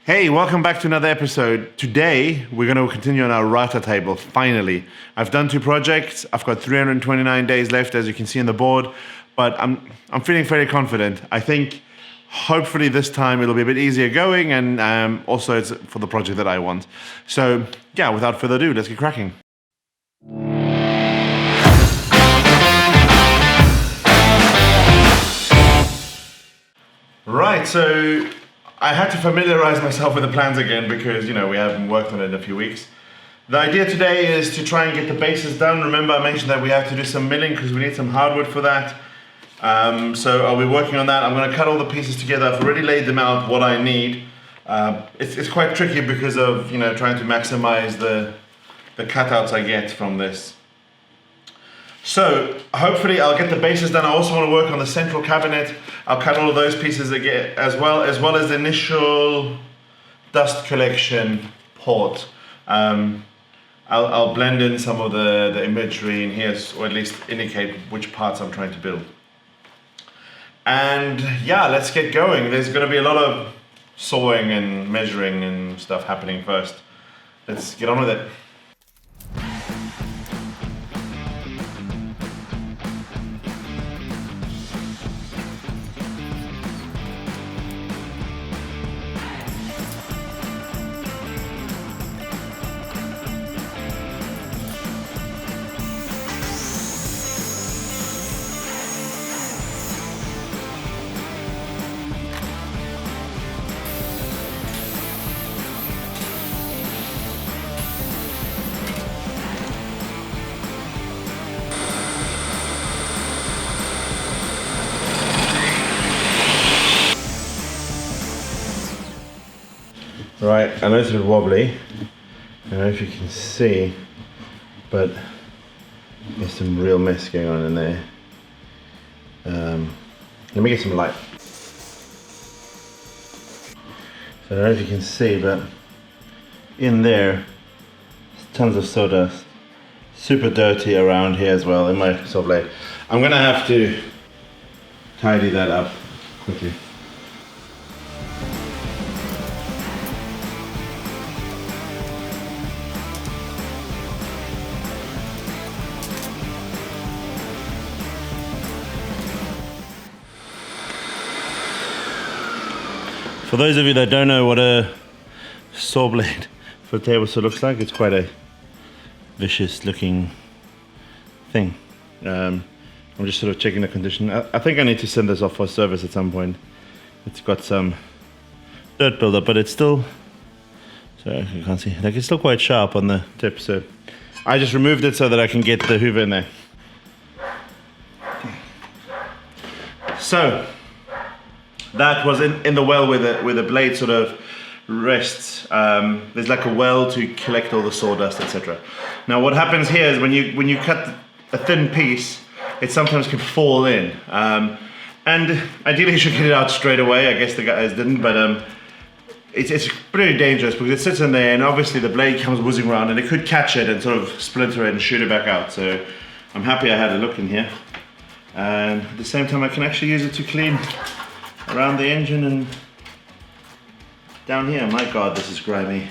Hey, welcome back to another episode. Today, we're going to continue on our rata table, finally. I've done 2 projects. I've got 329 days left, as you can see on the board, but I'm feeling fairly confident. I think hopefully this time it'll be a bit easier going, and also it's for the project that I want. So, yeah, without further ado, let's get cracking. Right, so I had to familiarize myself with the plans again because, we haven't worked on it in a few weeks. The idea today is to try and get the bases done. Remember I mentioned that we have to do some milling because we need some hardwood for that. So I'll be working on that. I'm going to cut all the pieces together. I've already laid them out what I need. It's quite tricky because of, trying to maximize the cutouts I get from this. So hopefully I'll get the bases done. I also want to work on the central cabinet. I'll cut all of those pieces again, as well as the initial dust collection port. I'll blend in some of the imagery in here, or at least indicate which parts I'm trying to build. And yeah, let's get going. There's going to be a lot of sawing and measuring and stuff happening first. Let's get on with it. Right, I know it's a bit wobbly. I don't know if you can see, but there's some real mess going on in there. Let me get some light. So I don't know if you can see, but in there, there's tons of sawdust. Super dirty around here as well in my saw blade. I'm gonna have to tidy that up quickly. For those of you that don't know what a saw blade for a table saw looks like, it's quite a vicious looking thing. I'm just sort of checking the condition. I think I need to send this off for service at some point. It's got some dirt buildup, but it's still, sorry, you can't see, like it's still quite sharp on the tip, so I just removed it so that I can get the hoover in there. So, that was in the well where the blade sort of rests. There's like a well to collect all the sawdust, etc. Now what happens here is when you cut a thin piece, it sometimes can fall in. And ideally you should get it out straight away. I guess the guys didn't, but it's pretty dangerous because it sits in there and obviously the blade comes whizzing around and it could catch it and sort of splinter it and shoot it back out. So I'm happy I had a look in here. And at the same time I can actually use it to clean around the engine and down here. My God, this is grimy.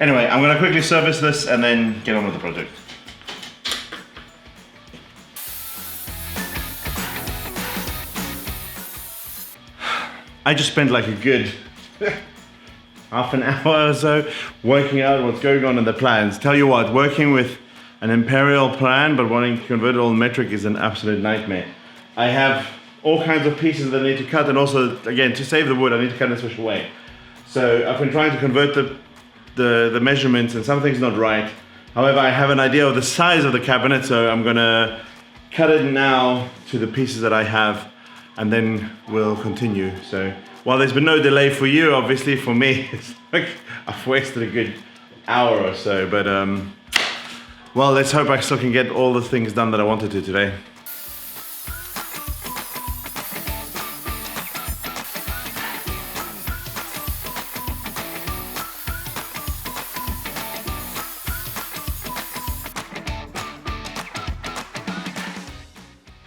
Anyway, I'm gonna quickly service this and then get on with the project. I just spent like a good half an hour or so working out what's going on in the plans. Tell you what, working with an imperial plan but wanting to convert it all metric is an absolute nightmare. I have all kinds of pieces that I need to cut, and also, again, to save the wood, I need to cut in a special way. So I've been trying to convert the measurements, and something's not right. However, I have an idea of the size of the cabinet, so I'm gonna cut it now to the pieces that I have, and then we'll continue. So while there's been no delay for you, obviously for me, it's like I've wasted a good hour or so, but well, let's hope I still can get all the things done that I wanted to today.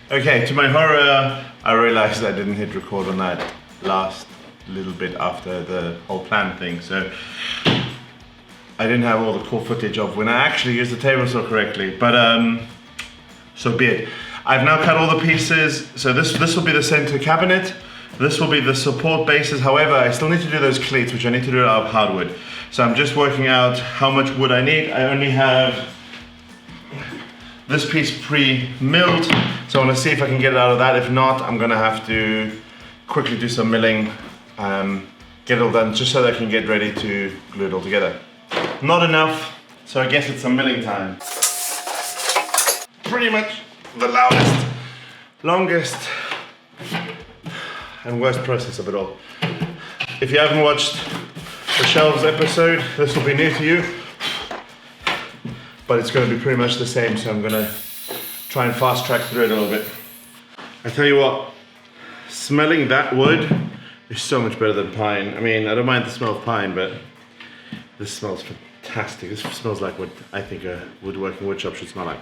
Okay, to my horror, I realized I didn't hit record on that last a little bit after the whole plan thing, so I didn't have all the cool footage of when I actually used the table saw correctly, but so be it. I've now cut all the pieces, so this will be the center cabinet, this will be the support bases. However, I still need to do those cleats, which I need to do out of hardwood. So I'm just working out how much wood I need. I only have this piece pre-milled, so I want to see if I can get it out of that. If not, I'm gonna have to quickly do some milling, get it all done, just so that I can get ready to glue it all together. Not enough, so I guess it's some milling time. Pretty much the loudest, longest, and worst process of it all. If you haven't watched the shelves episode, this will be new to you, but it's going to be pretty much the same, so I'm going to try and fast track through it a little bit. I tell you what, smelling that wood is so much better than pine. I mean, I don't mind the smell of pine, but this smells fantastic. This smells like what I think a woodworking woodshop should smell like.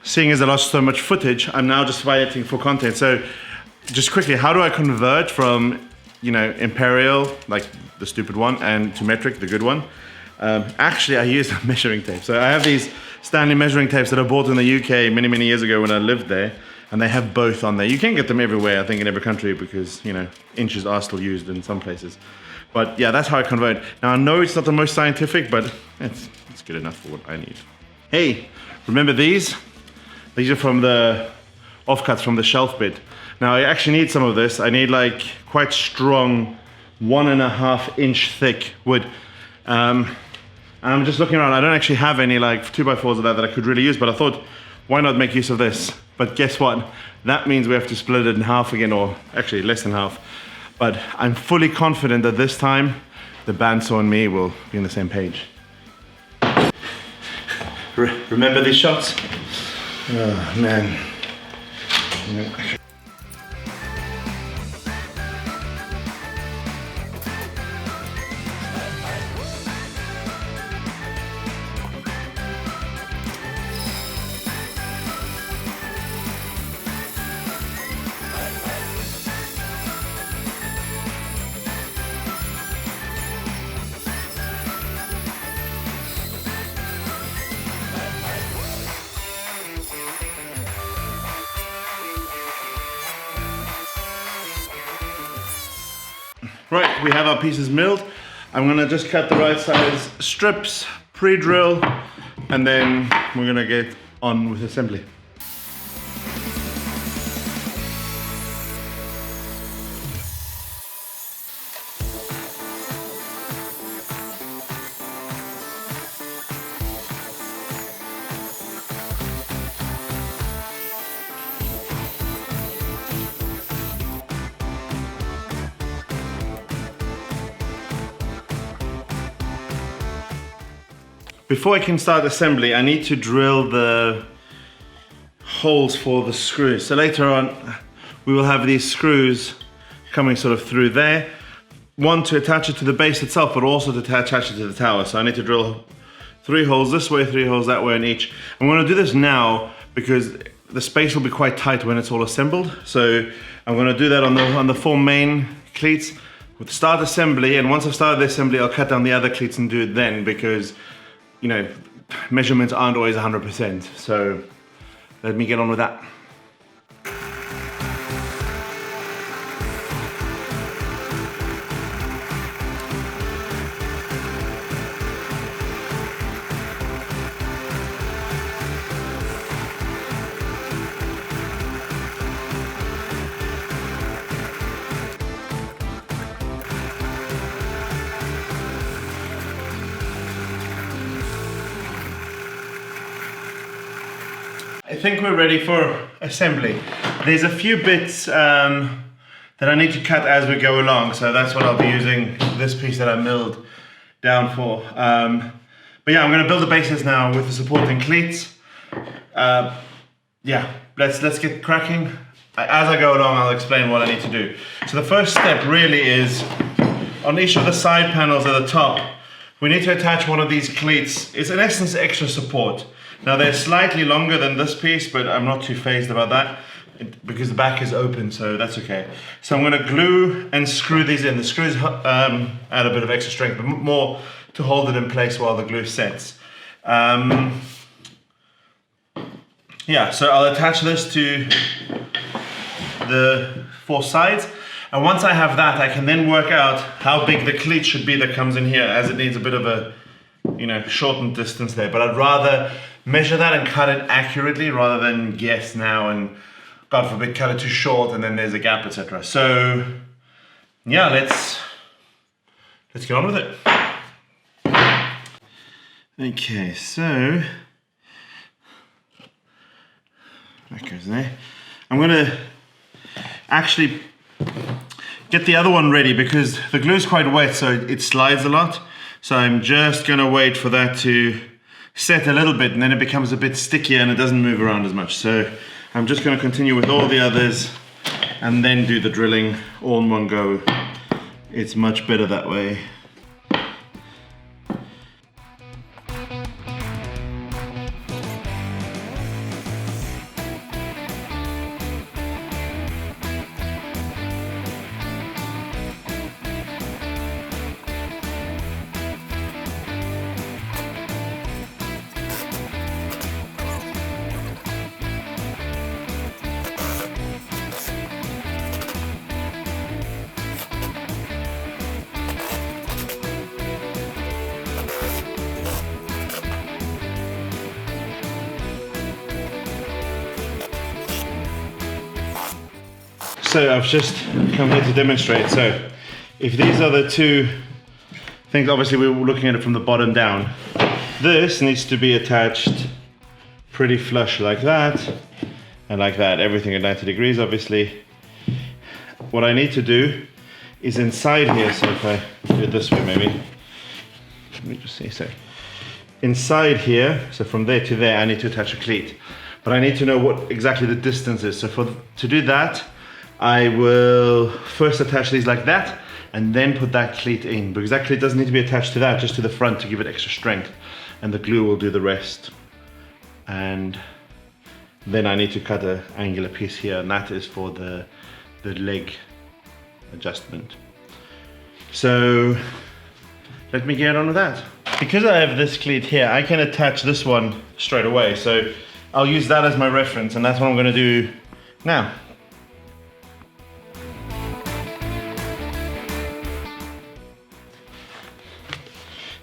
Seeing as I lost so much footage, I'm now just editing for content. So just quickly, how do I convert from, you know, Imperial, like the stupid one, and to metric, the good one? Actually, I use measuring tape. So I have these Stanley measuring tapes that I bought in the UK many, many years ago when I lived there, and they have both on there. You can get them everywhere, I think, in every country, because, you know, inches are still used in some places. But yeah, that's how I convert. Now, I know it's not the most scientific, but it's good enough for what I need. Hey, remember these? These are from the offcuts from the shelf bit. Now I actually need some of this. I need like quite strong 1.5 inch thick wood. I'm just looking around. I don't actually have any like 2x4s of that I could really use, but I thought, why not make use of this? But guess what? That means we have to split it in half again, or actually less than half. But I'm fully confident that this time the bandsaw and me will be on the same page. Remember these shots? Oh, man. Yeah. Right, we have our pieces milled. I'm gonna just cut the right size strips, pre-drill, and then we're gonna get on with assembly. Before I can start assembly, I need to drill the holes for the screws. So later on, we will have these screws coming sort of through there. One to attach it to the base itself, but also to attach it to the tower. So I need to drill 3 holes this way, 3 holes that way in each. I'm gonna do this now because the space will be quite tight when it's all assembled. So I'm gonna do that on the 4 main cleats with start assembly. And once I've started the assembly, I'll cut down the other cleats and do it then, because you know, measurements aren't always 100%. So let me get on with that. I think we're ready for assembly. There's a few bits that I need to cut as we go along, so that's what I'll be using this piece that I milled down for. But yeah, I'm gonna build the bases now with the supporting cleats. Yeah, let's get cracking. As I go along, I'll explain what I need to do. So the first step really is on each of the side panels at the top, we need to attach one of these cleats. It's in essence extra support. Now they're slightly longer than this piece, but I'm not too phased about that because the back is open, so that's okay. So I'm gonna glue and screw these in. The screws add a bit of extra strength, but more to hold it in place while the glue sets. Yeah, so I'll attach this to the 4 sides. And once I have that, I can then work out how big the cleat should be that comes in here, as it needs a bit of a, shortened distance there. But I'd rather measure that and cut it accurately rather than guess now and, God forbid, cut it too short and then there's a gap, etc. So, yeah, let's get on with it. Okay, so that goes there. I'm gonna actually get the other one ready because the glue is quite wet, so it slides a lot. So I'm just gonna wait for that to set a little bit and then it becomes a bit stickier and it doesn't move around as much. So I'm just gonna continue with all the others and then do the drilling all in one go. It's much better that way. So I've just come here to demonstrate. So if these are the 2 things, obviously we were looking at it from the bottom down. This needs to be attached pretty flush like that and like that, everything at 90 degrees obviously. What I need to do is inside here, so if I do it this way maybe, let me just see, so inside here, so from there to there I need to attach a cleat. But I need to know what exactly the distance is. So to do that, I will first attach these like that and then put that cleat in, because that cleat doesn't need to be attached to that, just to the front to give it extra strength, and the glue will do the rest. And then I need to cut an angular piece here, and that is for the leg adjustment. So let me get on with that. Because I have this cleat here, I can attach this one straight away, so I'll use that as my reference, and that's what I'm going to do now.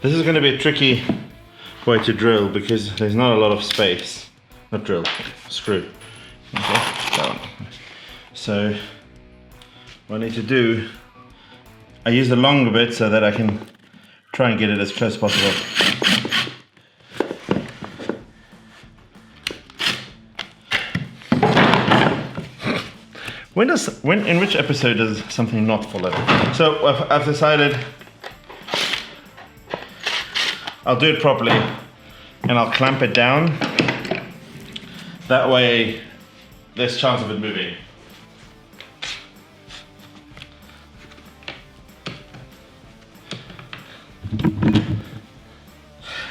This is going to be a tricky way to drill because there's not a lot of space. Not drill, screw. Okay, down. So what I need to do, I use the longer bit so that I can try and get it as close as possible. In which episode does something not follow? So I've decided I'll do it properly and I'll clamp it down. That way there's chance of it moving.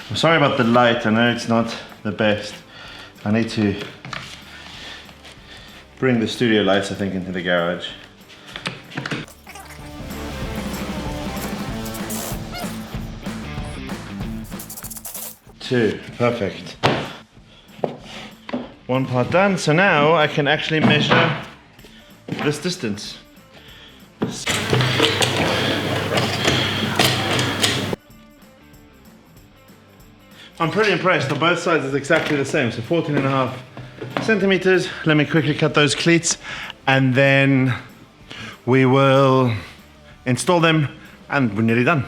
I'm sorry about the light, I know it's not the best. I need to bring the studio lights, I think, into the garage. Two, perfect. One part done, so now I can actually measure this distance. I'm pretty impressed, on both sides it's exactly the same, so 14.5 centimeters. Let me quickly cut those cleats and then we will install them and we're nearly done.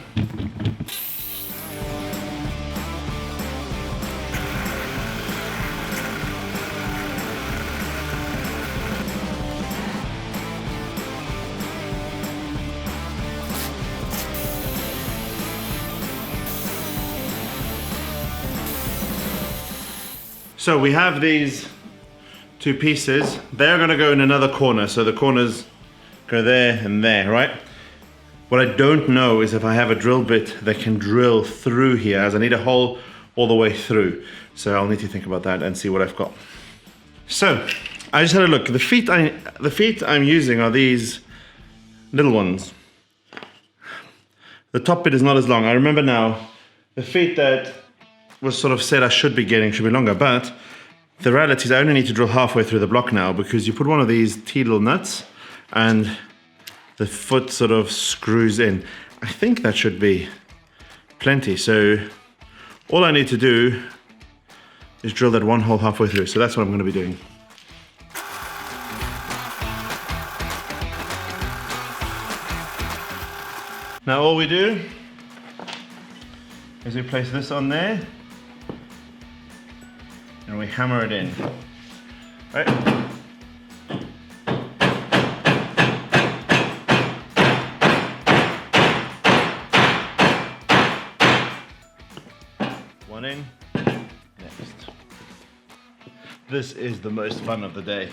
So we have these 2 pieces. They're gonna go in another corner, so the corners go there and there, right? What I don't know is if I have a drill bit that can drill through here, as I need a hole all the way through. So I'll need to think about that and see what I've got. So I just had a look. The feet I'm using are these little ones. The top bit is not as long. I remember now, the feet that was sort of said I should be getting should be longer, but the reality is I only need to drill halfway through the block now, because you put one of these T-little nuts and the foot sort of screws in. I think that should be plenty. So all I need to do is drill that one hole halfway through. So that's what I'm going to be doing. Now all we do is we place this on there and we hammer it in. Right? One in, next. This is the most fun of the day.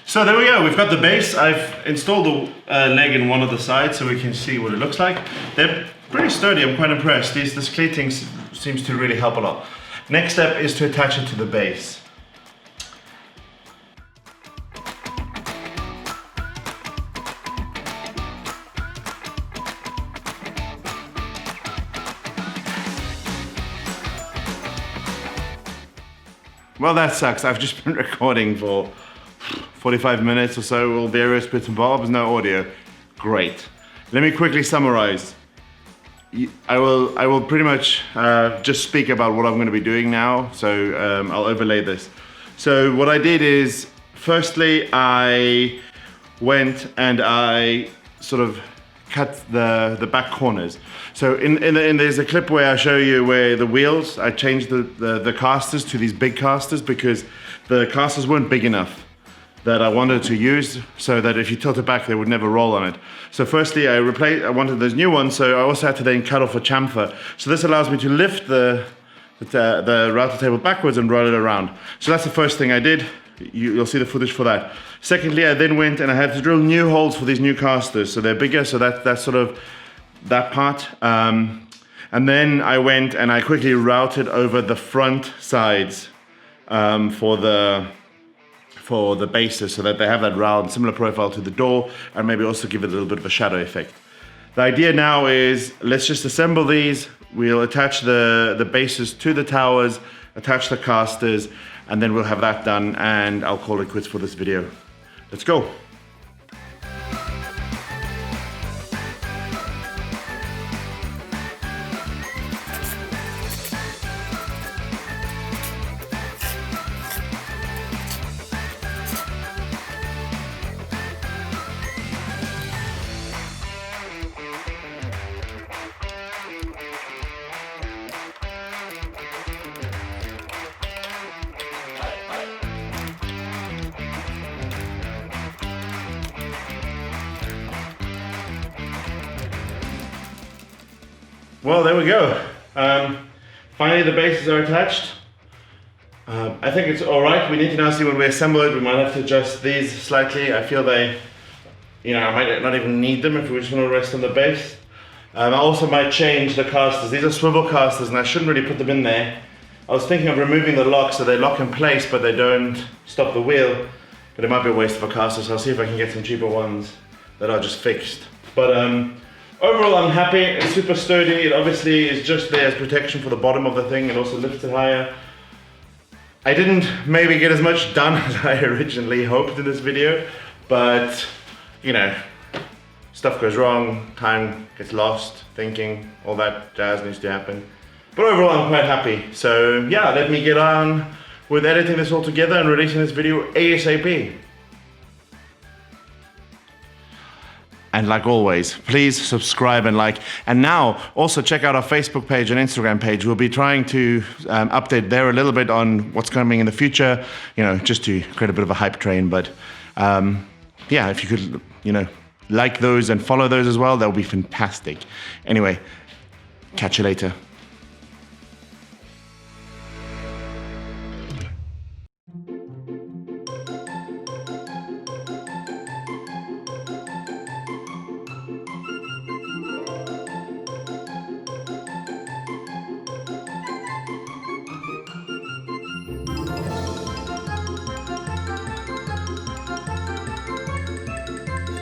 So there we go, we've got the base. I've installed the leg in one of the sides so we can see what it looks like. They're pretty sturdy, I'm quite impressed. This cleating seems to really help a lot. Next step is to attach it to the base. Well, that sucks. I've just been recording for 45 minutes or so, all various bits and bobs, no audio. Great. Let me quickly summarize. I will pretty much just speak about what I'm going to be doing now, so I'll overlay this. So what I did is, firstly, I went and I sort of cut the back corners. So there's a clip where I show you where the wheels, I changed the casters to these big casters because the casters weren't big enough that I wanted to use, so that if you tilt it back, they would never roll on it. So firstly, I wanted those new ones, so I also had to then cut off a chamfer. So this allows me to lift the router table backwards and roll it around. So that's the first thing I did. You'll see the footage for that. Secondly, I then went and I had to drill new holes for these new casters, so they're bigger, so that's sort of that part. And then I went and I quickly routed over the front sides for the bases, so that they have that round, similar profile to the door, and maybe also give it a little bit of a shadow effect. The idea now is, let's just assemble these. We'll attach the bases to the towers, attach the casters, and then we'll have that done, and I'll call it quits for this video. Let's go. Well, there we go. Finally, the bases are attached. I think it's all right. We need to now see when we assemble it. We might have to adjust these slightly. I feel they, I might not even need them if we just want to rest on the base. I also might change the casters. These are swivel casters, and I shouldn't really put them in there. I was thinking of removing the lock so they lock in place, but they don't stop the wheel. But it might be a waste of a caster, so I'll see if I can get some cheaper ones that are just fixed. But overall, I'm happy. It's super sturdy. It obviously is just there as protection for the bottom of the thing. It also lifts it higher. I didn't maybe get as much done as I originally hoped in this video, but stuff goes wrong, time gets lost, thinking, all that jazz needs to happen. But overall, I'm quite happy. So yeah, let me get on with editing this all together and releasing this video ASAP. And like always, please subscribe and like. And now also check out our Facebook page and Instagram page. We'll be trying to update there a little bit on what's coming in the future, just to create a bit of a hype train. But yeah, if you could, like those and follow those as well, that would be fantastic. Anyway, catch you later.